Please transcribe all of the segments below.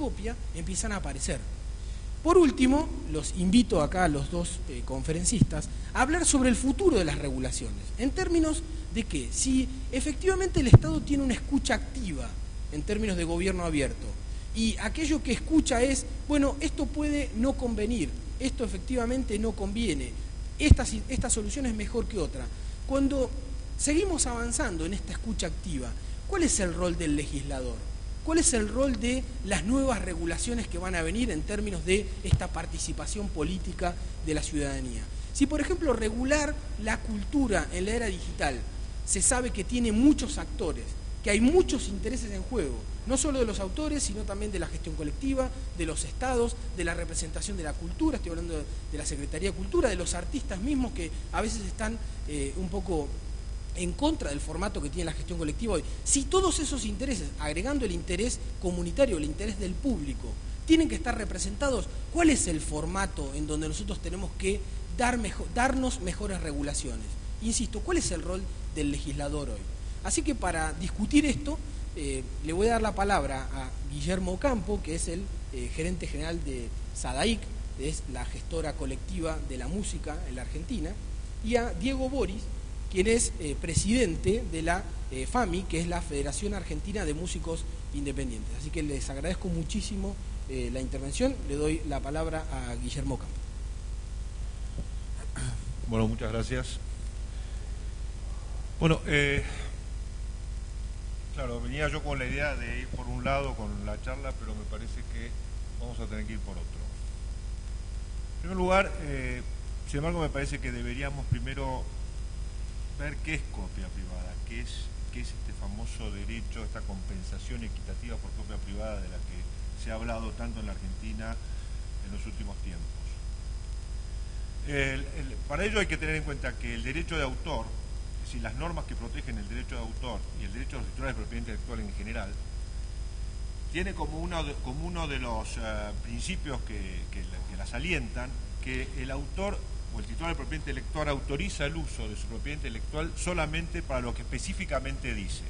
copia, empiezan a aparecer. Por último, los invito acá a los dos conferencistas a hablar sobre el futuro de las regulaciones, en términos de que si efectivamente el Estado tiene una escucha activa en términos de gobierno abierto, y aquello que escucha es, bueno, esto puede no convenir, esto efectivamente no conviene, esta solución es mejor que otra. Cuando seguimos avanzando en esta escucha activa, ¿cuál es el rol del legislador? ¿Cuál es el rol de las nuevas regulaciones que van a venir en términos de esta participación política de la ciudadanía? Si, por ejemplo, regular la cultura en la era digital, se sabe que tiene muchos actores, que hay muchos intereses en juego, no solo de los autores, sino también de la gestión colectiva, de los estados, de la representación de la cultura, estoy hablando de la Secretaría de Cultura, de los artistas mismos que a veces están un poco en contra del formato que tiene la gestión colectiva hoy. Si todos esos intereses, agregando el interés comunitario, el interés del público, tienen que estar representados, ¿cuál es el formato en donde nosotros tenemos que darnos mejores regulaciones? Insisto, ¿cuál es el rol del legislador hoy? Así que para discutir esto, le voy a dar la palabra a Guillermo Ocampo, que es el gerente general de SADAIC, que es la gestora colectiva de la música en la Argentina, y a Diego Boris, quien es presidente de la FAMI, que es la Federación Argentina de Músicos Independientes. Así que les agradezco muchísimo la intervención. Le doy la palabra a Guillermo Ocampo. Bueno, muchas gracias. Bueno, claro, venía yo con la idea de ir por un lado con la charla, pero me parece que vamos a tener que ir por otro. En primer lugar, sin embargo, me parece que deberíamos primero ver qué es copia privada, qué es este famoso derecho, esta compensación equitativa por copia privada de la que se ha hablado tanto en la Argentina en los últimos tiempos. Para ello hay que tener en cuenta que el derecho de autor, es decir, las normas que protegen el derecho de autor y el derecho de los titulares de propiedad intelectual en general, tiene como uno de los principios que las alientan, que el autor o el titular de propiedad intelectual autoriza el uso de su propiedad intelectual solamente para lo que específicamente dice.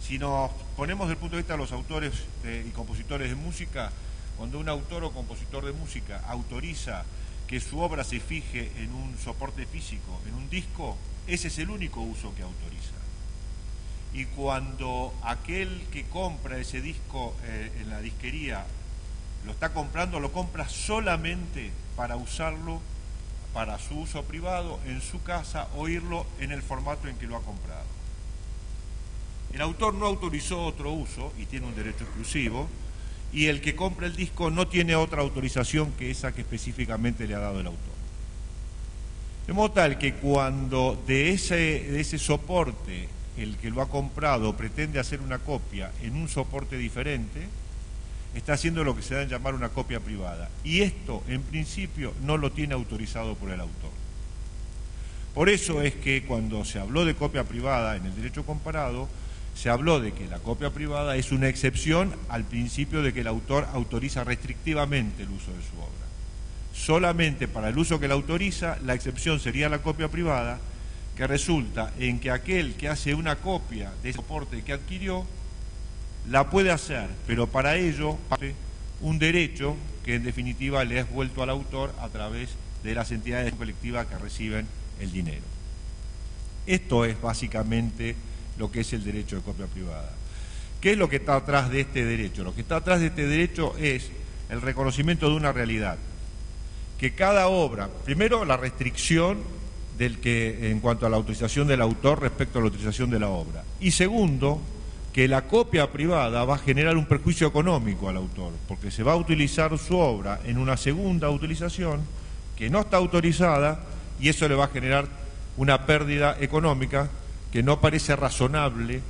Si nos ponemos desde el punto de vista de los autores y compositores de música, cuando un autor o compositor de música autoriza que su obra se fije en un soporte físico, en un disco, ese es el único uso que autoriza. Y cuando aquel que compra ese disco en la disquería lo está comprando, lo compra solamente para usarlo para su uso privado, en su casa, oírlo en el formato en que lo ha comprado. El autor no autorizó otro uso y tiene un derecho exclusivo, y el que compra el disco no tiene otra autorización que esa que específicamente le ha dado el autor. De modo tal que cuando de ese soporte el que lo ha comprado pretende hacer una copia en un soporte diferente, está haciendo lo que se da en llamar una copia privada. Y esto, en principio, no lo tiene autorizado por el autor. Por eso es que cuando se habló de copia privada en el derecho comparado, se habló de que la copia privada es una excepción al principio de que el autor autoriza restrictivamente el uso de su obra. Solamente para el uso que él autoriza, la excepción sería la copia privada, que resulta en que aquel que hace una copia de ese soporte que adquirió, la puede hacer, pero para ello un derecho que en definitiva le es vuelto al autor a través de las entidades colectivas que reciben el dinero. Esto es básicamente lo que es el derecho de copia privada. ¿Qué es lo que está atrás de este derecho? Lo que está atrás de este derecho es el reconocimiento de una realidad, que cada obra, primero la restricción en cuanto a la autorización del autor respecto a la autorización de la obra, y segundo, que la copia privada va a generar un perjuicio económico al autor, porque se va a utilizar su obra en una segunda utilización que no está autorizada, y eso le va a generar una pérdida económica que no parece razonable